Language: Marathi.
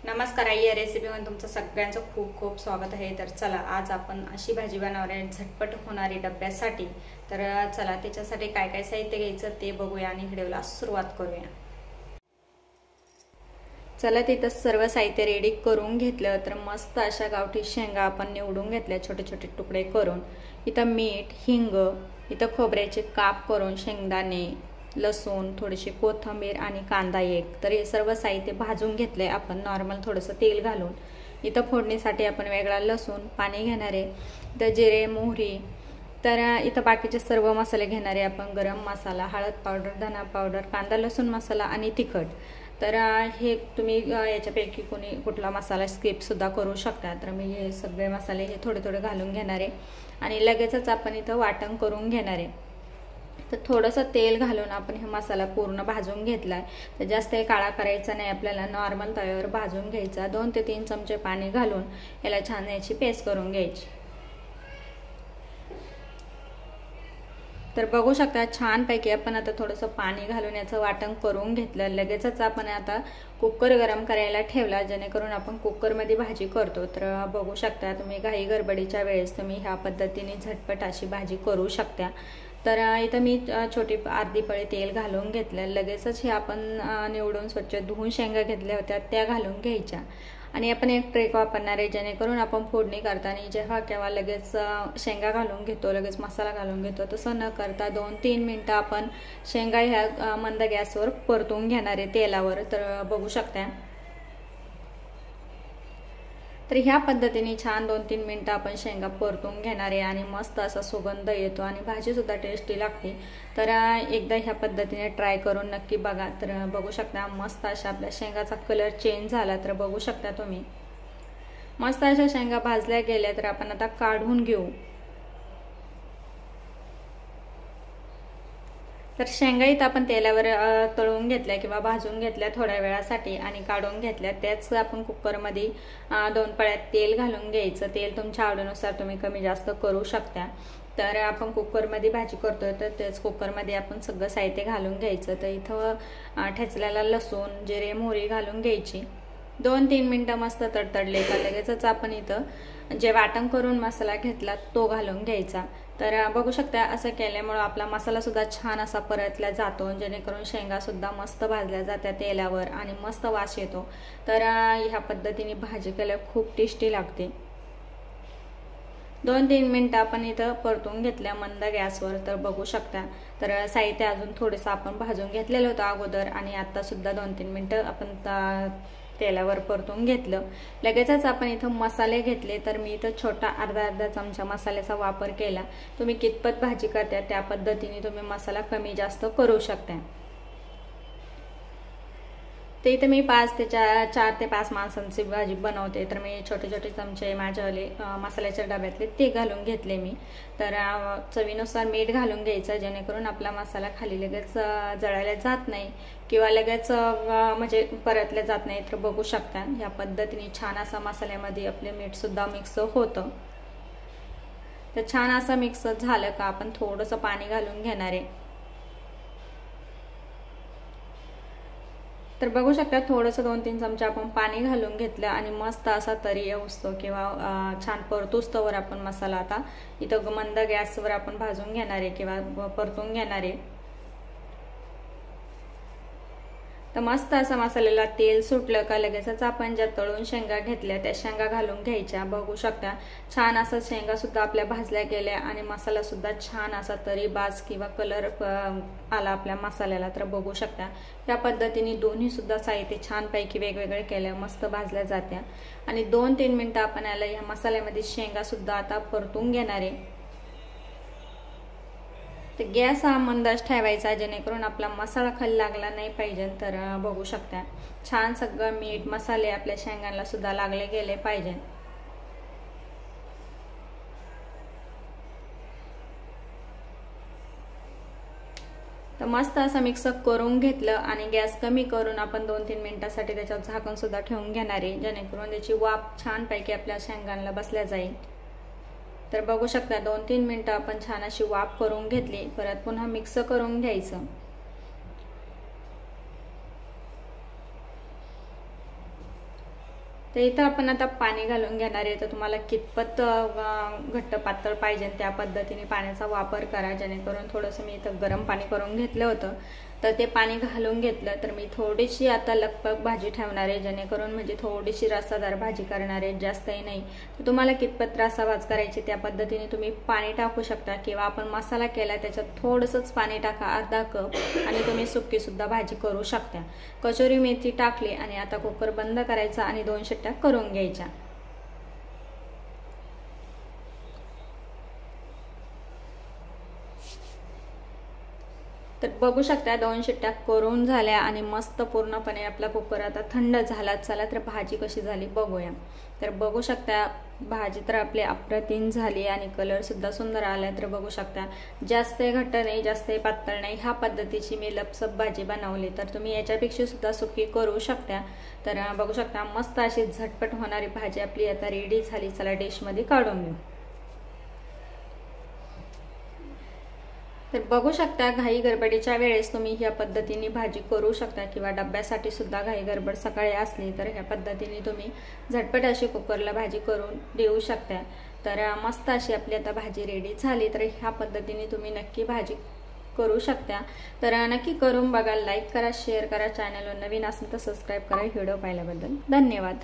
नमस्कार आई या रेसिपीमध्ये तुमचं सगळ्यांचं खूप खूप स्वागत आहे। तर चला आज आपण अशी भाजी बनवणार आहे झटपट होणारी डब्यासाठी। तर चला त्याच्यासाठी काय काय साहित्य घ्यायचं ते बघूया आणि व्हिडिओला सुरुवात करूया। चला तिथं सर्व साहित्य रेडी करून घेतलं। तर मस्त अशा गावठी शेंगा आपण निवडून घेतल्या छोटे छोटे तुकडे करून। इथं मीठ, हिंग, इथं खोबऱ्याचे काप करून, शेंगदाणे, लसूण, थोडीशी कोथिंबीर आणि कांदा एक। तर हे सर्व साहित्य भाजून घेतले आपण नॉर्मल थोडंसं तेल घालून। इथं फोडणीसाठी आपण वेगळा लसूण पाणी घेणार आहे। इथं जिरे, मोहरी, तर इथं बाकीचे सर्व मसाले घेणार आहे आपण। गरम मसाला, हळद पावडर, धना पावडर, कांदा लसूण मसाला आणि तिखट। तर हे तुम्ही याच्यापैकी कोणी कुठला मसाला स्किप सुद्धा करू शकता। तर मी हे सगळे मसाले हे थोडे थोडे घालून घेणार आहे आणि लगेचच आपण इथं वाटण करून घेणार आहे। तर थोडंसं तेल घालून आपण हे मसाला पूर्ण भाजून घेतलाय। तर जास्त काळा करायचा नाही आपल्याला, नॉर्मल तव्यावर भाजून घ्यायचा। 2 ते 3 चमचे पाणी घालून याला छान याची पेस्ट करून घ्यायची। तर बघू शकता छानपैकी आपण आता थोडंसं पाणी घालून याचं वाटण करून घेतलं। लगेचच आपण आता कुकर गरम करायला ठेवला, जेणेकरून आपण कुकरमध्ये भाजी करतो। तर बघू शकता तुम्ही घाई गडबडीच्या वेळेस तुम्ही ह्या पद्धतीने झटपट अशी भाजी करू शकता। तर इथं मी छोटी अर्धी पळी तेल घालून घेतलं। लगेचच हे आपण निवडून स्वच्छ धुवून शेंगा घेतल्या होत्या त्या घालून घ्यायच्या आणि आपण एक ट्रेक वापरणार आहे, जेणेकरून आपण फोडणी करताना जेव्हा केव्हा लगेच शेंगा घालून घेतो, लगेच मसाला घालून घेतो, तसं न करता 2-3 मिनिटं आपण शेंगा ह्या मंद गॅसवर परतून घेणार आहे तेलावर। तर बघू शकता तर ह्या पद्धतीने छान 2-3 मिनिटं आपण शेंगा परतून घेणार आहे आणि मस्त असा सुगंध येतो आणि भाजी सुद्धा टेस्टी लागते। तर एकदा ह्या पद्धतीने ट्राय करून नक्की बघा। तर बघू शकता मस्त अशा आपल्या शेंगाचा कलर चेंज झाला। तर बघू शकता तुम्ही मस्त अशा शेंगा भाजल्या गेल्या। तर आपण आता काढून घेऊ। तर शेंगा इथं आपण तेलावर तळून घेतल्या किंवा भाजून घेतल्या थोड्या वेळासाठी आणि काढून घेतल्या। त्याच आपण कुकरमध्ये 2 पळ्यात तेल घालून घ्यायचं। तेल तुमच्या आवडीनुसार तुम्ही कमी जास्त करू शकता। तर आपण कुकरमध्ये भाजी करतोय तर त्याच कुकरमध्ये आपण सगळं साहित्य घालून घ्यायचं। तर इथं ठेचलेला लसूण, जिरे, मोहरी घालून घ्यायची। 2-3 मिनिटं मस्त तडतडले का लगेचच आपण इथं जे वाटण करून मसाला घेतला तो घालून घ्यायचा। तर बघू शकता असं केल्यामुळे आपला मसाला सुद्धा छान असा परतला जातो, जेणेकरून शेंगा सुद्धा मस्त भाजल्या जातात तेलावर आणि मस्त वास येतो। तर ह्या पद्धतीने भाजी केल्यावर खूप टेस्टी लागते। 2-3 मिनिटं आपण इथं परतून घेतल्या मंद गॅसवर। तर बघू शकता तर साहित्य अजून थोडंसं आपण भाजून घेतलेलं होतं अगोदर आणि आता सुद्धा 2-3 मिनिटं आपण तेलावर परतून घेतलं। लगेचच आपण इथं मसाले घेतले। तर मी इथं छोटा अर्धा चमचा मसाल्याचा वापर केला। तुम्ही कितपत भाजी करता त्या पद्धतीने तुम्ही मसाला कमी जास्त करू शकता। ते इथे मी 4 ते 5 माणसांची भाजी बनवते। तर मी छोटे छोटे चमचे माझ्यावाले मसाल्याच्या डब्यातले ते घालून घेतले मी। तर चवीनुसार मीठ घालून घ्यायचं, जेणेकरून आपला मसाला खाली लगेच जळायला जात नाही किंवा लगेच म्हणजे परतल्या जात नाही। तर बघू शकता ह्या पद्धतीने छान असा मसाल्यामध्ये आपले मीठ सुद्धा मिक्स होतं। तर छान असं मिक्स झालं का आपण थोडंसं पाणी घालून घेणार आहे। तर बघू शकता थोडंसं 2-3 चमचे आपण पाणी घालून घेतलं आणि मस्त असा तरी येऊस्तो किंवा छान परतुस्तवर आपण मसाला आता इथं मंद गॅसवर आपण भाजून घेणार आहे किंवा परतून घेणार आहे। तर मस्त असं मसाल्याला तेल सुटलं का लगेचच आपण ज्या तळून शेंगा घेतल्या त्या शेंगा घालून घ्यायच्या। बघू शकता छान असं शेंगा सुद्धा आपल्या भाजल्या गेल्या आणि मसाला सुद्धा छान असा तरी बाज किंवा कलर आला आपल्या मसाल्याला। तर बघू शकता या पद्धतीने दोन्ही सुद्धा साहित्य छानपैकी वेगवेगळे केल्या मस्त भाजल्या जात्या आणि 2-3 मिनिटं आपण याला या मसाल्यामध्ये शेंगा सुद्धा आता परतून घेणार आहे। तर गॅस हा मंदच ठेवायचा, जेणेकरून आपला मसाला खाली लागला नाही पाहिजे। तर बघू शकता छान सगळं मीठ मसाले आपल्या शेंगांना सुद्धा लागले गेले पाहिजे। तर मस्त असं मिक्स करून घेतलं आणि गॅस कमी करून आपण 2-3 मिनिटांसाठी त्याच्यावर झाकण सुद्धा ठेवून घेणार आहे, जेणेकरून त्याची वाफ छानपैकी आपल्या शेंगांना बसल्या जाईल। तर बघू शकता 2-3 मिनिटं आपण छान अशी वाफ करून घेतली। परत पुन्हा मिक्स करून घ्यायचं। तर इथं आपण आता पाणी घालून घेणार आहे. तर तुम्हाला कितपत घट्ट पातळ पाहिजे त्या पद्धतीने पाण्याचा वापर करा, जेणेकरून थोडंसं मी इथं गरम पाणी करून घेतलं होतं. तर ते पाणी घालून घेतलं. तर मी थोडीशी आता लकपक भाजी ठेवणार आहे, जेणेकरून म्हणजे थोडीशी रस्सादार भाजी करणार आहे, जास्तही नाही. तर तुम्हाला कितपत रस्साभाज करायची त्या पद्धतीने तुम्ही पाणी टाकू शकता, किंवा आपण मसाला केला त्याच्यात थोडंसंच पाणी टाका, अर्धा कप, आणि तुम्ही सुक्की सुद्धा भाजी करू शकता. कसुरी मेथी टाकली आणि आता कुकर बंद करायचा आणि 2 शिट्ट्या करून घ्यायच्या. तर बघू शकता 2 शिट्ट्या करून झाल्या आणि मस्त पूर्णपणे आपला कुकर आता थंड झाला. चला तर भाजी कशी झाली बघूया. तर बघू शकता भाजी तर आपली अप्रतिम झाली आणि कलर सुद्धा सुंदर आलाय. तर बघू शकता जास्त घट्ट नाही, जास्त पातळ नाही, ह्या पद्धतीची मी लपसप भाजी बनवली. तर तुम्ही याच्यापेक्षा सुद्धा सुकी करू शकता. तर बघू शकता मस्त अशी झटपट होणारी भाजी आपली आता रेडी झाली. चला डिशमध्ये काढून घेऊ. तर बघू शकता घाई गडबडीच्या वेळेस तुम्ही ह्या पद्धतीने भाजी करू शकता, किंवा डब्यासाठी सुद्धा घाई गडबड सकाळी असली तर ह्या पद्धतीने तुम्ही झटपट अशी कुकरला भाजी करून देऊ शकता. तर मस्त अशी आपली आता भाजी रेडी झाली. तर ह्या पद्धतीने तुम्ही नक्की भाजी करू शकता. तर नक्की करून बघा. लाईक करा, शेअर करा, चॅनलवर नवीन असेल तर सबस्क्राईब करा. व्हिडिओ पाहिल्याबद्दल धन्यवाद.